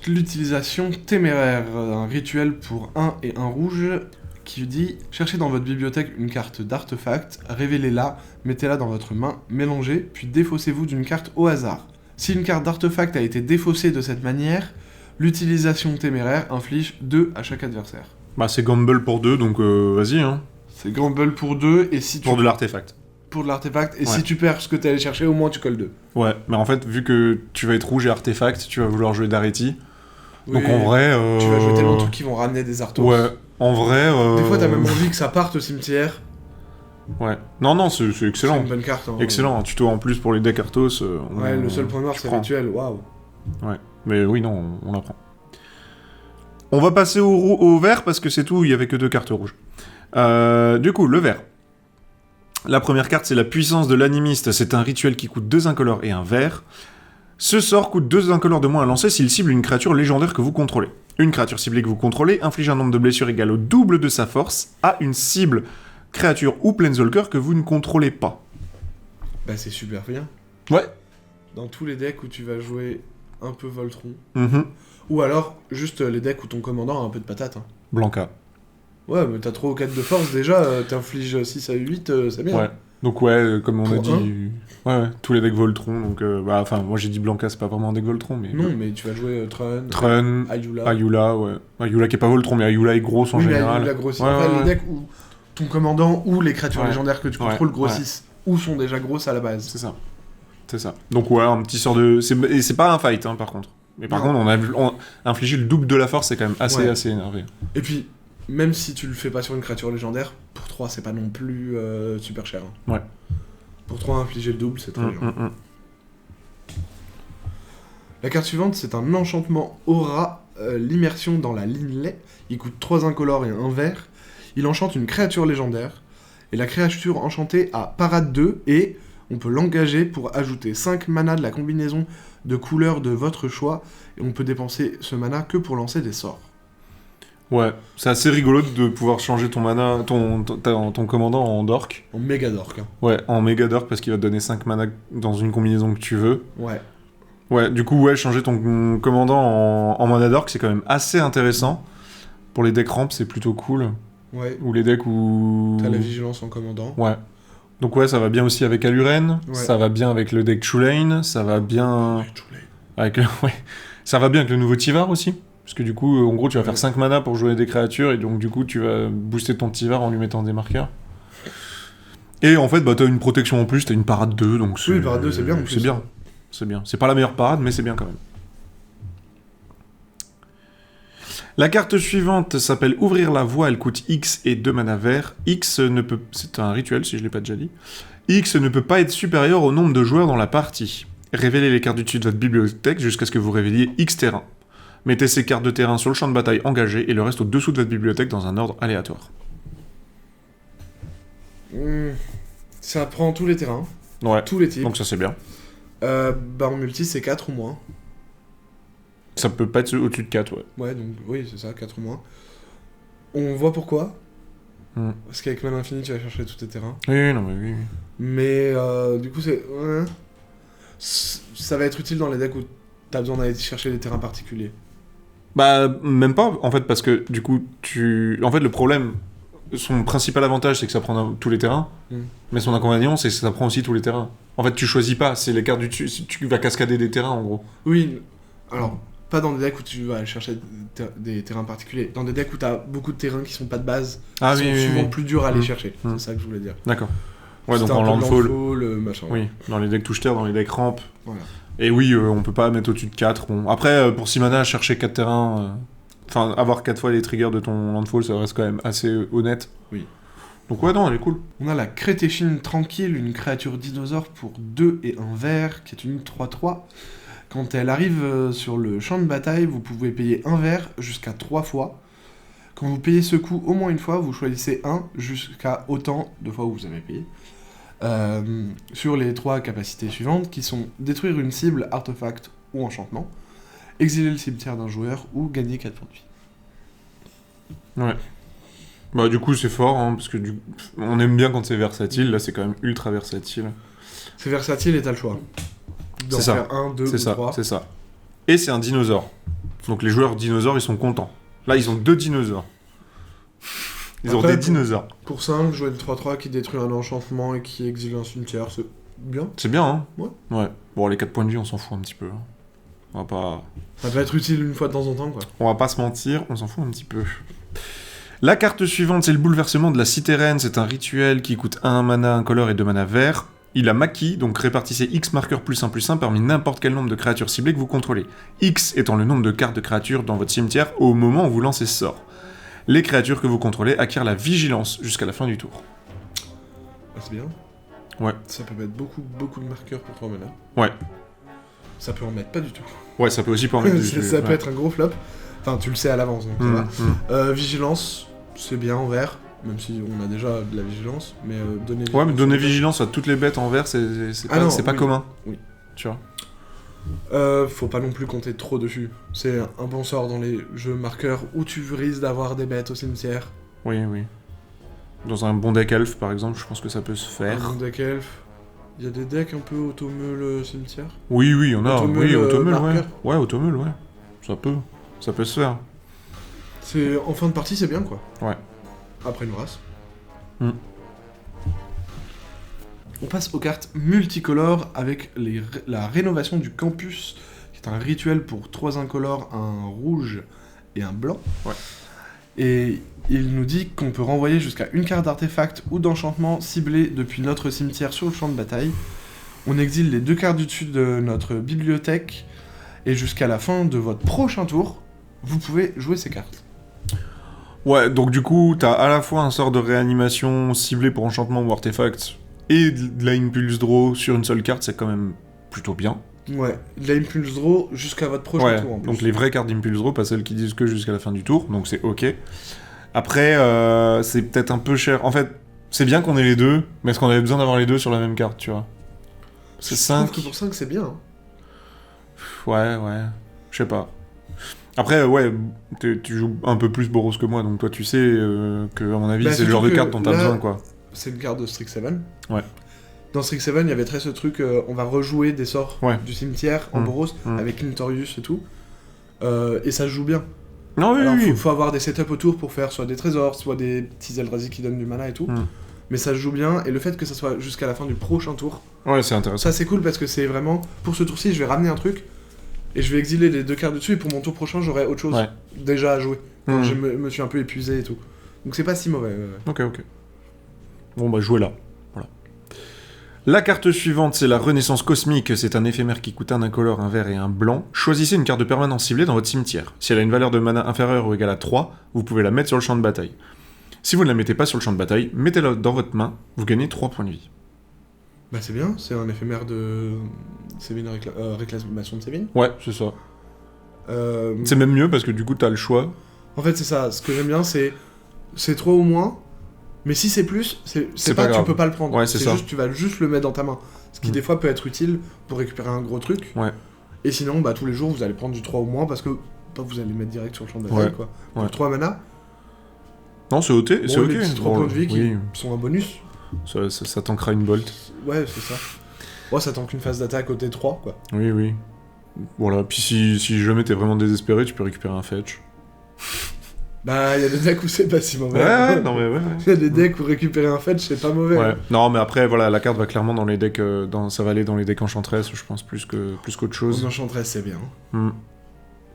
L'utilisation téméraire, un rituel pour 1 et 1 rouge qui dit « Cherchez dans votre bibliothèque une carte d'artefact, révélez-la, mettez-la dans votre main, mélangez, puis défaussez-vous d'une carte au hasard. Si une carte d'artefact a été défaussée de cette manière, l'utilisation téméraire inflige 2 à chaque adversaire. » Bah c'est Gamble pour 2, donc vas-y hein. C'est Gamble pour 2, et si tu... Pour de l'artefact. Pour de l'artefact, et si tu perds ce que t'es allé chercher, au moins tu colles 2. Ouais, mais en fait, vu que tu vas être rouge et artefact, tu vas vouloir jouer Dareti. Donc en vrai... Tu vas jouer tellement de trucs qui vont ramener des artos. Ouais, en vrai... Des fois t'as même envie que ça parte au cimetière. Ouais. Non, c'est excellent. C'est une bonne carte. Excellent, un tuto en plus pour les decks Arthos. Le seul point noir c'est rituel, waouh. Ouais, mais oui, non, on l'apprend. On va passer au vert parce que c'est tout, il y avait que 2 cartes rouges. Du coup, le vert. La première carte, c'est la puissance de l'animiste. C'est un rituel qui coûte 2 incolores et un vert. Ce sort coûte 2 incolores de moins à lancer s'il cible une créature légendaire que vous contrôlez. Une créature ciblée que vous contrôlez inflige un nombre de blessures égal au double de sa force à une cible, créature ou planeswalker que vous ne contrôlez pas. Bah c'est super bien. Ouais. Dans tous les decks où tu vas jouer un peu Voltron, Ou alors juste les decks où ton commandant a un peu de patate. Hein. Blanca. Ouais, mais t'as 3 ou 4 de force déjà, t'infliges 6 à 8, c'est bien. Ouais. Donc ouais, comme on Pour a dit... Ouais, tous les decks Voltron, donc... moi j'ai dit Blanca, c'est pas vraiment un deck Voltron, mais... Non, mais tu vas jouer Trun, Ayula, ouais. Ayula qui est pas Voltron, mais Ayula est grosse en général. Ayula grossit. Après, les decks où ton commandant ou les créatures légendaires que tu contrôles grossissent, ou sont déjà grosses à la base. C'est ça. Donc ouais, un petit sort de... Et c'est pas un fight, hein, par contre. Mais par contre, on a infligé le double de la force, c'est quand même assez énervé. Et puis, même si tu le fais pas sur une créature légendaire, pour 3, c'est pas non plus super cher. Hein. Ouais. Pour 3, infliger le double, c'est très bien. La carte suivante, c'est un enchantement aura, l'immersion dans la ligne lait. Il coûte 3 incolores et un vert. Il enchante une créature légendaire. Et la créature enchantée a parade 2 et on peut l'engager pour ajouter 5 mana de la combinaison de couleurs de votre choix. Et on peut dépenser ce mana que pour lancer des sorts. Ouais, c'est assez rigolo de pouvoir changer ton mana, ton commandant en dork. En méga dork. Hein. Ouais, en méga dork parce qu'il va te donner 5 mana dans une combinaison que tu veux. Ouais. Ouais, du coup, changer ton commandant en mana dork, c'est quand même assez intéressant. Pour les decks ramp, c'est plutôt cool. Ouais. Ou les decks où... T'as la vigilance en commandant. Ouais. Donc ouais, ça va bien aussi avec Aluren, ça va bien avec le deck Chulane, ça va bien... avec ça va bien avec le nouveau Tivar aussi. Parce que du coup, en gros, tu vas faire 5 mana pour jouer des créatures, et donc du coup, tu vas booster ton Tivar en lui mettant des marqueurs. Et en fait, t'as une protection en plus, t'as une parade 2, donc c'est... Oui, parade 2, c'est bien en plus. C'est bien. C'est pas la meilleure parade, mais c'est bien quand même. La carte suivante s'appelle Ouvrir la voie, elle coûte X et 2 mana verts. X ne peut... C'est un rituel, si je l'ai pas déjà dit. X ne peut pas être supérieur au nombre de joueurs dans la partie. Révélez les cartes du dessus de votre bibliothèque jusqu'à ce que vous révéliez X terrain. Mettez ces cartes de terrain sur le champ de bataille engagé et le reste au-dessous de votre bibliothèque dans un ordre aléatoire. Ça prend tous les terrains. Ouais. Tous les types. Donc ça c'est bien. En multi, c'est 4 ou moins. Ça peut pas être au-dessus de 4, ouais. Ouais, donc oui, c'est ça, 4 ou moins. On voit pourquoi. Parce qu'avec Mana Infini, tu vas chercher tous tes terrains. Oui, non, mais oui. Mais du coup, c'est... Ça va être utile dans les decks où t'as besoin d'aller chercher des terrains particuliers. Bah, même pas, en fait, parce que du coup, En fait, le problème... Son principal avantage, c'est que ça prend tous les terrains. Mais son inconvénient, c'est que ça prend aussi tous les terrains. En fait, tu choisis pas, c'est les cartes du dessus. Tu vas cascader des terrains, en gros. Oui, alors... Pas dans des decks où tu vas aller chercher des terrains particuliers. Dans des decks où t'as beaucoup de terrains qui sont pas de base, qui sont souvent plus durs à aller chercher. C'est ça que je voulais dire. D'accord. Ouais, donc en landfall, machin. Oui, dans les decks touche-terre, dans les decks ramp. Voilà. Et oui, on peut pas mettre au-dessus de 4. Bon. Après, pour 6 mana, chercher 4 terrains... Enfin, avoir 4 fois les triggers de ton landfall, ça reste quand même assez honnête. Oui. Donc ouais, non, elle est cool. On a la Crétéchine Tranquille, une créature dinosaure pour 2 et 1 vert, qui est une 3-3. Quand elle arrive sur le champ de bataille, vous pouvez payer un vert jusqu'à 3 fois. Quand vous payez ce coût au moins une fois, vous choisissez 1 jusqu'à autant de fois où vous avez payé. Sur les 3 capacités suivantes, qui sont détruire une cible, artefact ou enchantement, exiler le cimetière d'un joueur ou gagner 4 points de vie. Ouais. Bah du coup c'est fort, hein, parce que on aime bien quand c'est versatile, là c'est quand même ultra versatile. C'est versatile et t'as le choix. D'en faire 1, 2 ou 3. C'est ça. Et c'est un dinosaure. Donc les joueurs dinosaures, ils sont contents. Là, ils ont 2 dinosaures. Ils ont des dinosaures. Pour 5, jouer une 3-3 qui détruit un enchantement et qui exile un cimetière, c'est bien. C'est bien, hein. Ouais. Bon, les 4 points de vie, on s'en fout un petit peu. On va pas... Ça peut être utile une fois de temps en temps, quoi. On va pas se mentir, on s'en fout un petit peu. La carte suivante, c'est le bouleversement de la cité reine. C'est un rituel qui coûte 1 mana incolore et 2 mana vert. Il a maquis, donc répartissez X marqueurs +1/+1 parmi n'importe quel nombre de créatures ciblées que vous contrôlez. X étant le nombre de cartes de créatures dans votre cimetière au moment où vous lancez ce sort. Les créatures que vous contrôlez acquièrent la vigilance jusqu'à la fin du tour. Ah, c'est bien. Ouais. Ça peut mettre beaucoup de marqueurs pour 3 mana. Ouais. ça peut en mettre pas du tout. Ouais, ça peut aussi pas en mettre du tout. Ça peut être un gros flop. Enfin, tu le sais à l'avance, donc ça va. Vigilance, c'est bien en vert, même si on a déjà de la vigilance, mais donner vigilance... Ouais, mais donner vigilance à toutes les bêtes en vert, c'est pas commun. Oui. Tu vois. Faut pas non plus compter trop dessus. C'est un bon sort dans les jeux marqueurs où tu risques d'avoir des bêtes au cimetière. Oui. Dans un bon deck elf, par exemple, je pense que ça peut se faire. Un bon deck elf. Il y a des decks un peu automeule cimetière. Oui, il y en a. Oui, automeule, ouais. Ouais, automeule, ouais. Ça peut se faire. C'est en fin de partie, c'est bien, quoi. Ouais. Après une race. On passe aux cartes multicolores avec la rénovation du campus, qui est un rituel pour 3 incolores, un rouge et un blanc. Ouais. Et il nous dit qu'on peut renvoyer jusqu'à une carte d'artefact ou d'enchantement ciblée depuis notre cimetière sur le champ de bataille. On exile les 2 cartes du dessus de notre bibliothèque, et jusqu'à la fin de votre prochain tour, vous pouvez jouer ces cartes. Ouais, donc du coup, t'as à la fois un sort de réanimation ciblé pour enchantement ou artefact, et de la Impulse Draw sur une seule carte, c'est quand même plutôt bien. Ouais, de la Impulse Draw jusqu'à votre prochain tour en plus. Donc les vraies cartes d'Impulse Draw, pas celles qui disent que jusqu'à la fin du tour, donc c'est ok. Après, c'est peut-être un peu cher. En fait, c'est bien qu'on ait les deux, mais est-ce qu'on avait besoin d'avoir les deux sur la même carte, tu vois? C'est 5. Je trouve que pour 5, c'est bien. Hein. Ouais. Je sais pas. Après, ouais, tu joues un peu plus Boros que moi, donc toi tu sais que, à mon avis, c'est le genre de carte dont t'as besoin, quoi. C'est une carte de Strixhaven. Ouais. Dans Strixhaven, il y avait très ce truc, on va rejouer des sorts du cimetière en Boros, avec Intorius et tout. Et ça se joue bien. Non, oui, Alors, oui. faut avoir des setups autour pour faire soit des trésors, soit des petits Eldrazi qui donnent du mana et tout. Mais ça se joue bien, et le fait que ça soit jusqu'à la fin du prochain tour... Ouais, c'est intéressant. Ça, c'est cool, parce que c'est vraiment... Pour ce tour-ci, je vais ramener un truc, et je vais exiler les 2 cartes dessus, et pour mon tour prochain, j'aurai autre chose déjà à jouer. Je me suis un peu épuisé et tout. Donc c'est pas si mauvais. Ok. Bon, bah, jouez là. Voilà. La carte suivante, c'est la Renaissance Cosmique. C'est un éphémère qui coûte un incolore, un vert et un blanc. Choisissez une carte de permanence ciblée dans votre cimetière. Si elle a une valeur de mana inférieure ou égale à 3, vous pouvez la mettre sur le champ de bataille. Si vous ne la mettez pas sur le champ de bataille, mettez-la dans votre main, vous gagnez 3 points de vie. Bah c'est bien, c'est un éphémère de... Sévine, réclamation de Sévine. Ouais, c'est ça. C'est même mieux parce que du coup t'as le choix. En fait c'est ça, ce que j'aime bien c'est 3 ou moins, mais si c'est plus, c'est pas que tu peux pas le prendre. Ouais, c'est ça. Juste, tu vas juste le mettre dans ta main. Ce qui des fois peut être utile pour récupérer un gros truc. Ouais. Et sinon, bah tous les jours vous allez prendre du 3 ou moins parce que vous allez le mettre direct sur le champ de bataille quoi. Pour 3 mana. Non, c'est ok. C'est ok. Les petits 3 points de vie qui sont un bonus. Ça tankera une bolt. Ouais, c'est ça. Ouais, ça tank une phase d'attaque au T3, quoi. Oui. Voilà, puis si jamais t'es vraiment désespéré, tu peux récupérer un fetch. Bah, il y a des decks où c'est pas si mauvais. Ouais. Il y a des decks où récupérer un fetch, c'est pas mauvais. Ouais. Non, mais après, voilà, la carte va clairement dans les decks... ça va aller dans les decks Enchantress, je pense, plus qu'autre chose. Enchantress, c'est bien.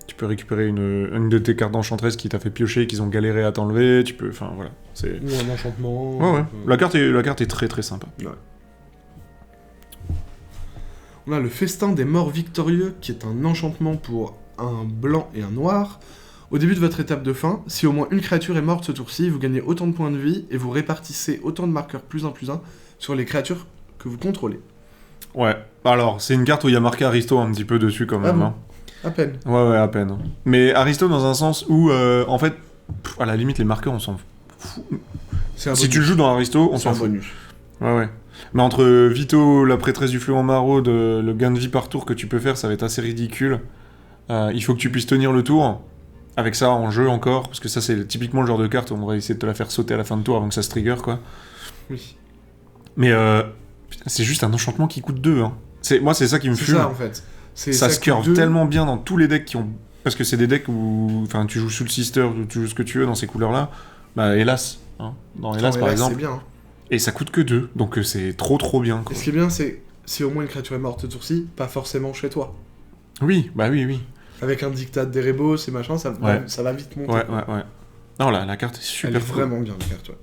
Tu peux récupérer une de tes cartes d'Enchantress qui t'a fait piocher, qu'ils ont galéré à t'enlever, tu peux... Enfin, voilà. Ou un enchantement. Ouais. La carte est très très sympa. Ouais. On a le Festin des Morts Victorieux, qui est un enchantement pour un blanc et un noir. Au début de votre étape de fin, si au moins une créature est morte ce tour-ci, vous gagnez autant de points de vie et vous répartissez autant de marqueurs +1/+1 sur les créatures que vous contrôlez. Ouais. Alors, c'est une carte où il y a marqué Aristo un petit peu dessus quand même. Bon hein. À peine. Ouais, à peine. Mais Aristo dans un sens où, en fait, à la limite, les marqueurs, on s'en fout. Si tu joues dans Aristo, on s'en fout. Bonus. Ouais. Mais entre Vito, la prêtresse du fléau maraude, le gain de vie par tour que tu peux faire, ça va être assez ridicule. Il faut que tu puisses tenir le tour. Avec ça en jeu encore, parce que ça c'est typiquement le genre de carte où on va essayer de te la faire sauter à la fin de tour avant que ça se trigger, quoi. Oui. Mais c'est juste un enchantement qui coûte 2. Hein. Moi c'est ça qui me fume. C'est ça en fait. Ça se curve tellement bien dans tous les decks qui ont... Parce que c'est des decks où tu joues Soul Sister, ou tu joues ce que tu veux dans ces couleurs-là. Bah hélas. Hein. Dans Hélas par exemple. C'est bien. Et ça coûte que 2, donc c'est trop bien. Quoi. Et ce qui est bien c'est, si au moins une créature est morte ce tour-ci, pas forcément chez toi. Oui. Avec un dictat d'Erebos et machin, ça va vite monter. Ouais. Non, la carte est super. Elle est vraiment bien, la carte, ouais.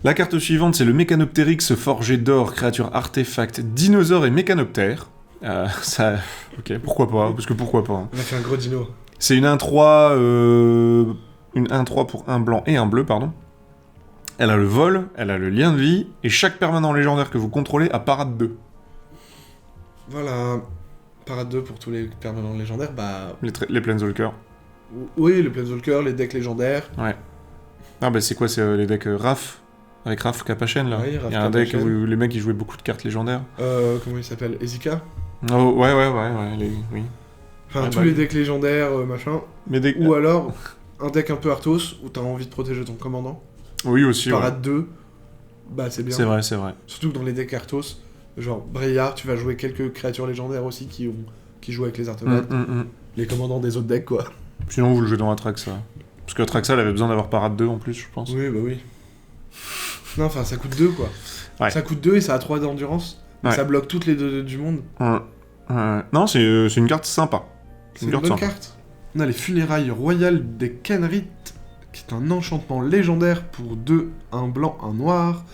La carte suivante, c'est le Mécanoptérix forgé d'or, créature artefact, dinosaure et mécanoptère. Ok, pourquoi pas, parce que pourquoi pas. Hein. On a fait un gros dino. C'est une 1-3, une 1-3 pour un blanc et un bleu, pardon. Elle a le vol, elle a le lien de vie, et chaque permanent légendaire que vous contrôlez a parade 2. Voilà. Parade 2 pour tous les permanents légendaires, bah... Les Planeswalkers. Oui, les Planeswalkers, les decks légendaires. Ouais. Ah bah c'est quoi, c'est les decks Raph avec Raph Capachen là. Oui, il y a un deck où les mecs ils jouaient beaucoup de cartes légendaires. Comment il s'appelle, Ezika? Oh, ouais, oui. Enfin, tous les decks légendaires, machin. Ou alors, un deck un peu Arthos, où t'as envie de protéger ton commandant. Oui, aussi, Parade 2, bah c'est bien. C'est vrai. Surtout que dans les decks Arthos, genre Breillar, tu vas jouer quelques créatures légendaires aussi qui jouent avec les artefacts. Les commandants des autres decks, quoi. Sinon, vous le jouez dans Atraxa. Parce que Atraxa, elle avait besoin d'avoir Parade 2 en plus, je pense. Oui, bah oui. Non, enfin, ça coûte 2, quoi. Ouais. Ça coûte 2 et ça a 3 d'endurance. Ouais. Ça bloque toutes les 2 du monde. Non, c'est une carte sympa. C'est une bonne carte. On a les Funérailles Royales des Kenrith, qui est un enchantement légendaire pour 2, un blanc, un noir.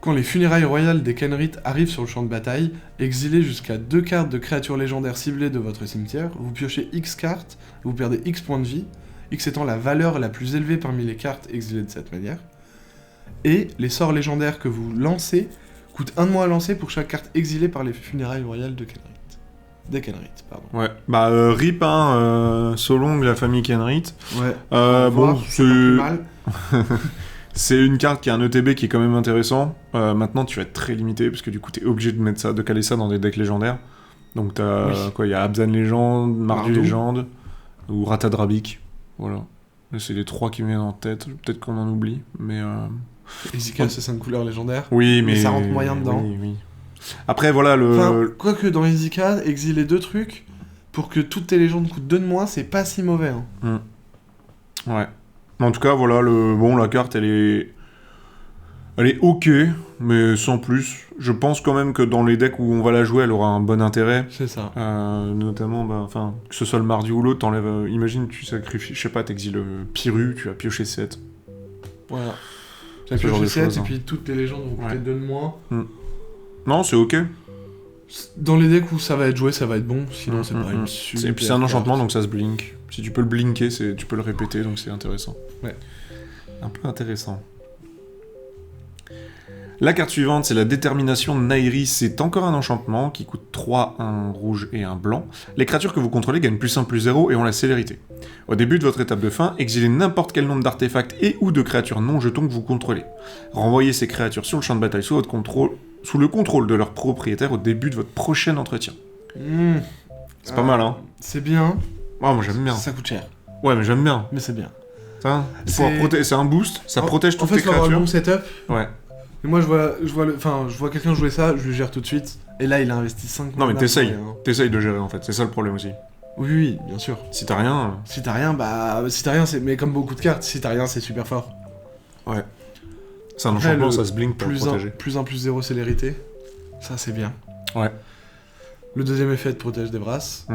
Quand les Funérailles Royales des Kenrith arrivent sur le champ de bataille, exilez jusqu'à 2 cartes de créatures légendaires ciblées de votre cimetière, vous piochez X cartes, vous perdez X points de vie, X étant la valeur la plus élevée parmi les cartes exilées de cette manière. Et les sorts légendaires que vous lancez coûtent 1 de moins à lancer pour chaque carte exilée par les Funérailles Royales de Kenrith. Des Kenrith, pardon. Ouais, bah RIP, Solong, la famille Kenrith. Ouais. Bon, c'est pas plus mal. C'est une carte qui a un ETB qui est quand même intéressant. Maintenant, tu vas être très limité, parce que du coup, t'es obligé de mettre ça, de caler ça dans des decks légendaires. Donc t'as quoi, il y a Abzan Légende, Mardu Légende, ou Ratadrabik. Voilà. C'est les 3 qui me viennent en tête. Peut-être qu'on en oublie, mais... Ezika, c'est 5 couleurs légendaires. Oui, mais ça rentre moyen dedans. Oui. Après, voilà, quoique dans Ezika, exiler 2 trucs pour que toutes tes légendes coûtent 2 de moins, c'est pas si mauvais. Hein. Ouais. En tout cas, voilà, la carte, elle est ok, mais sans plus. Je pense quand même que dans les decks où on va la jouer, elle aura un bon intérêt. C'est ça. Notamment, que ce soit le mardi ou l'autre, t'enlèves... imagine, tu sacrifies, je sais pas, t'exiles Piru, tu vas piocher 7. Voilà. Tu vas piocher 7, et puis toutes les légendes vont coûter 2 de moins. Non, c'est ok. Dans les decks où ça va être joué, ça va être bon, sinon c'est pas une super... Et puis c'est un enchantement, donc ça se blink. Si tu peux le blinker, tu peux le répéter, donc c'est intéressant. Ouais. Un peu intéressant. La carte suivante, c'est la détermination de Nairi. C'est encore un enchantement qui coûte 3, un rouge et un blanc. Les créatures que vous contrôlez gagnent +1/+0 et ont la célérité. Au début de votre étape de fin, exilez n'importe quel nombre d'artefacts et ou de créatures non jetons que vous contrôlez. Renvoyez ces créatures sur le champ de bataille sous le contrôle de leur propriétaire au début de votre prochain entretien. C'est pas mal, hein. C'est bien. Moi j'aime bien. Ça coûte cher. Ouais, mais j'aime bien. Mais c'est bien. C'est un boost, ça protège toutes tes créatures. En fait, un bon setup. Ouais. Et moi, je vois quelqu'un jouer ça, je lui gère tout de suite. Et là, il a investi 5 Non, mais t'essayes de gérer, en fait. C'est ça le problème aussi. Oui, bien sûr. Si t'as rien... Si t'as rien, c'est... Mais comme beaucoup de cartes, si t'as rien, c'est super fort. Ouais. C'est un enchantement, ça se blink pour protéger. +1/+0 célérité. Ça, c'est bien. Ouais. Le deuxième effet te protège des brasses.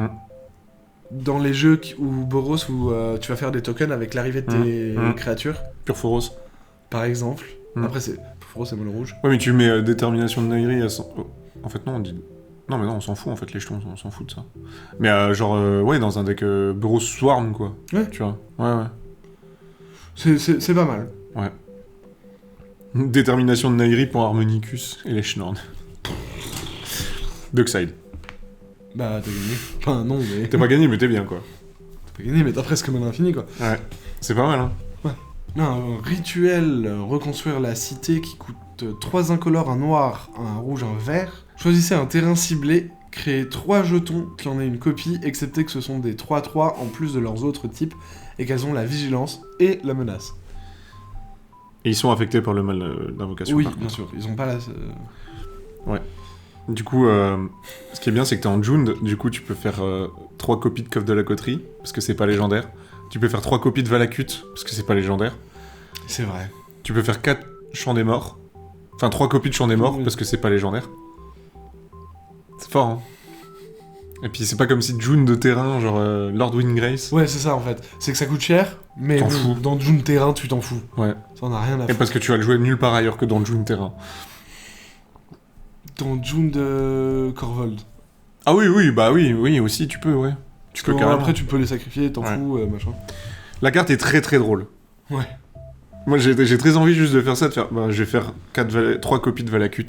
Dans les jeux où Boros, où tu vas faire des tokens avec l'arrivée de tes créatures. Purphoros. Par exemple. Après, Purphoros, c'est mono rouge. Ouais, mais tu mets détermination de Nairi à 100... En fait, non, on dit... Non, mais non, on s'en fout, en fait, les jetons, on s'en fout de ça. Mais ouais, dans un deck Boros Swarm, quoi. Ouais. Tu vois. Ouais. C'est pas mal. Ouais. Détermination de Nairi pour Harmonicus et les Schnord. Duckside. Bah, t'as gagné. Enfin, non, mais... T'as pas gagné, mais t'es bien, quoi. T'as pas gagné, mais t'as presque mana infini, quoi. Ouais. C'est pas mal, hein. Ouais. Non, un rituel, reconstruire la cité qui coûte 3 incolores, un noir, un rouge, un vert. Choisissez un terrain ciblé, créez 3 jetons qui en aient une copie, excepté que ce sont des 3/3 en plus de leurs autres types, et qu'elles ont la vigilance et la menace. Et ils sont affectés par le mal d'invocation. Oui, bien sûr, ils ont pas la... Ouais. Du coup, ce qui est bien, c'est que t'es en Jund, du coup tu peux faire 3 copies de Coffre de la Coterie, parce que c'est pas légendaire. Tu peux faire 3 copies de Valakut, parce que c'est pas légendaire. C'est vrai. Tu peux faire 4 Chants des Morts. Enfin, 3 copies de Chants des Morts, parce que c'est pas légendaire. C'est fort, hein. Et puis c'est pas comme si Jund de terrain, genre Lord Windgrace. Ouais, c'est ça en fait. C'est que ça coûte cher, mais t'en fous. Dans Jund terrain, tu t'en fous. Ouais. Ça en a rien à Et faire. parce que tu vas le jouer nulle part ailleurs que dans Jund terrain. Dans Jund Korvold. Ah oui, bah oui, aussi tu peux, ouais. Tu peux carrément. Après, tu peux les sacrifier, t'en fous, machin. La carte est très très drôle. Ouais. Moi j'ai très envie juste de faire ça, je vais faire 3 copies de Valakut.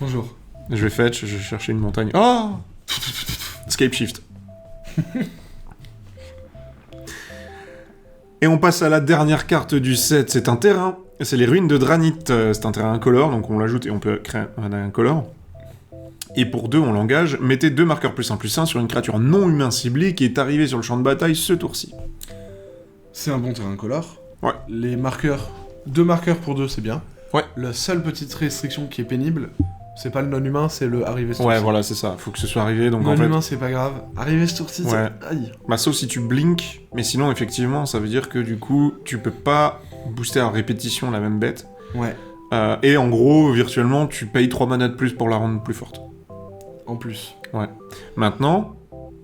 Bonjour. Je vais fetch, je vais chercher une montagne. Oh Escape Shift. Et on passe à la dernière carte du set, c'est un terrain. C'est les ruines de Dranit, c'est un terrain incolore, donc on l'ajoute et on peut créer un incolore. Et pour 2, on l'engage, mettez 2 marqueurs +1/+1 sur une créature non humain ciblée qui est arrivée sur le champ de bataille ce tour-ci. C'est un bon terrain incolore. Ouais. Les marqueurs, 2 marqueurs pour 2, c'est bien. Ouais. La seule petite restriction qui est pénible, c'est pas le non-humain, c'est le arrivé ce tour-ci. Ouais, voilà, c'est ça, faut que ce soit arrivé, donc non-humain, c'est pas grave. Arrivé ce tour-ci, ouais. Aïe. Bah, sauf si tu blink, mais sinon, effectivement, ça veut dire que du coup, tu peux pas booster à répétition la même bête. Ouais. Et en gros, virtuellement, tu payes 3 mana de plus pour la rendre plus forte. En plus. Ouais. Maintenant,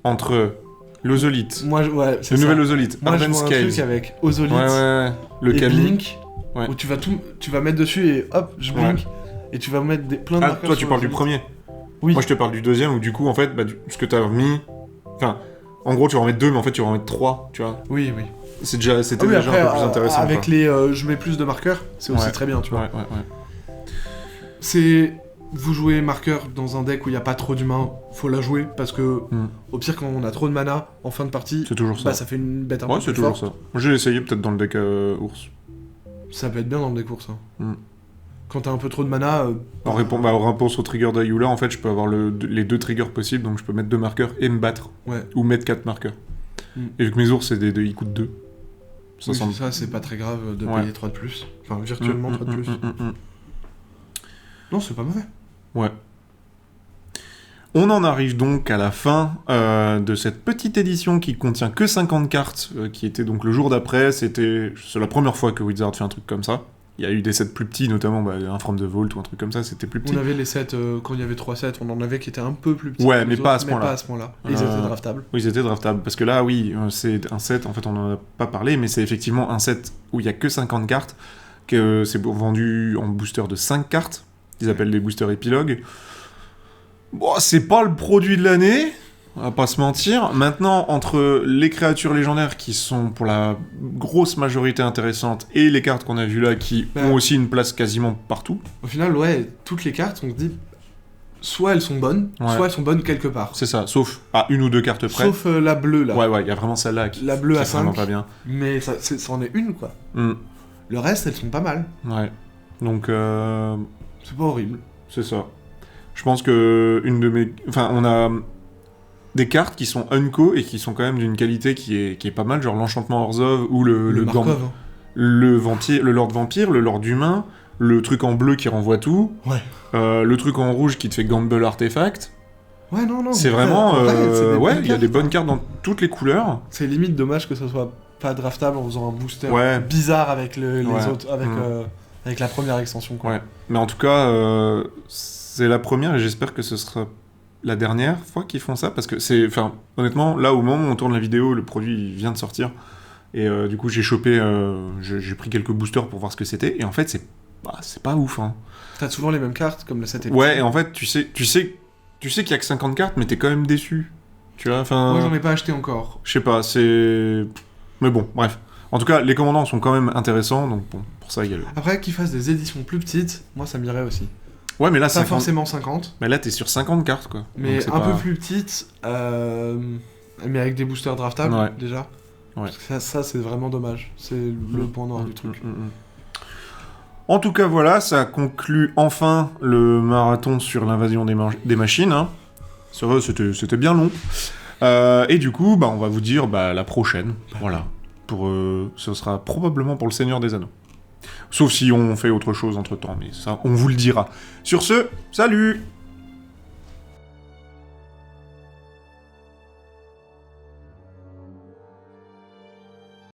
entre l'Ozolite, ouais, le nouvel Ozolite, Moi, je Ardent vois un Scales, truc avec Ozolite le et Kami. Blink, Ouais. où tu vas mettre dessus et hop, je blink, et tu vas mettre plein de Ah, marqueurs toi, tu sur parles du Ozolite. premier. Oui. Moi, je te parle du deuxième, où du coup, en fait, bah, ce que t'as mis... Enfin, en gros, tu vas en mettre 2, mais en fait, tu vas en mettre 3, tu vois. Oui. C'était déjà Oui, un peu plus intéressant. avec quoi. les je mets plus de marqueurs, c'est aussi Ouais. très bien, tu vois. Ouais. C'est... Vous jouez marqueur dans un deck où il n'y a pas trop d'humains, faut la jouer, parce que au pire, quand on a trop de mana en fin de partie, C'est toujours ça. bah, ça fait une bête un peu Ouais, c'est plus toujours forte. ça. Moi, j'ai essayé peut-être dans le deck ours. Ça peut être bien dans le deck course. Hein. Mm. Quand t'as un peu trop de mana... En réponse au trigger d'Ayula, en fait, je peux avoir les 2 triggers possibles, donc je peux mettre 2 marqueurs et me battre. Ouais. Ou mettre 4 marqueurs. Et vu que mes ours, ils coûtent 2. Oui, ça, c'est pas très grave de Ouais. payer 3 de plus. Enfin, virtuellement 3 de plus. Non, c'est pas mauvais. Ouais. On en arrive donc à la fin de cette petite édition qui contient que 50 cartes, qui était donc le jour d'après. C'est la première fois que Wizard fait un truc comme ça. Il y a eu des sets plus petits, notamment un From the Vault ou un truc comme ça, c'était plus petit. On avait les sets, quand il y avait 3 sets, on en avait qui étaient un peu plus petits. Ouais, que mais les pas autres, à ce point-là. pas à ce point-là. Et ils étaient draftables. Oui, ils étaient draftables. Parce que là, oui, c'est un set, en fait, on n'en a pas parlé, mais c'est effectivement un set où il n'y a que 50 cartes, que c'est vendu en booster de 5 cartes, qu'ils appellent des boosters épilogues. Bon, c'est pas le produit de l'année, on va pas se mentir. Maintenant, entre les créatures légendaires qui sont pour la grosse majorité intéressantes et les cartes qu'on a vues là qui ont aussi une place quasiment partout. Au final, ouais, toutes les cartes, on se dit, soit elles sont bonnes, soit elles sont bonnes quelque part. C'est ça, sauf à 1 ou 2 cartes près. Sauf la bleue, là. Ouais, il y a vraiment celle-là qui la bleue à est vraiment 5, pas bien. mais ça en est une, quoi. Le reste, elles sont pas mal. Ouais. Donc, c'est pas horrible. C'est ça. Je pense que on a des cartes qui sont unco et qui sont quand même d'une qualité qui est pas mal, genre l'enchantement Orzhov ou le Markov, hein. le Lord Vampire, le Lord Humain, le truc en bleu qui renvoie tout, ouais. Le truc en rouge qui te fait Gamble Artefact. Ouais, non. C'est vraiment... il y a des bonnes cartes dans toutes les couleurs. C'est limite dommage que ça soit pas draftable en faisant un booster bizarre avec les autres, avec la première extension, quoi. Ouais, mais en tout cas, c'est la première et j'espère que ce sera la dernière fois qu'ils font ça, parce que c'est... Enfin, honnêtement, là, au moment où on tourne la vidéo, le produit vient de sortir, et du coup, j'ai chopé... j'ai pris quelques boosters pour voir ce que c'était, et en fait, c'est pas ouf, hein. T'as souvent les mêmes cartes, comme le 7 et le Ouais, et en fait, tu sais qu'il y a que 50 cartes, mais t'es quand même déçu. Tu vois, enfin... Moi, j'en ai pas acheté encore. Je sais pas, c'est... Mais bon, bref. En tout cas, les commandants sont quand même intéressants, donc bon, pour ça, il y a le... Après, qu'ils fassent des éditions plus petites, moi, ça m'irait aussi. Ouais, mais là, pas forcément 50. Mais là, t'es sur 50 cartes, quoi. Mais donc, un peu plus petites, mais avec des boosters draftables, déjà. Ouais. Ça, c'est vraiment dommage. C'est le point noir du truc. En tout cas, voilà, ça conclut enfin le marathon sur l'invasion des machines. Hein. C'est vrai, c'était bien long. Et du coup, on va vous dire la prochaine. Voilà. Ce sera probablement pour le Seigneur des Anneaux. Sauf si on fait autre chose entre-temps, mais ça, on vous le dira. Sur ce, salut!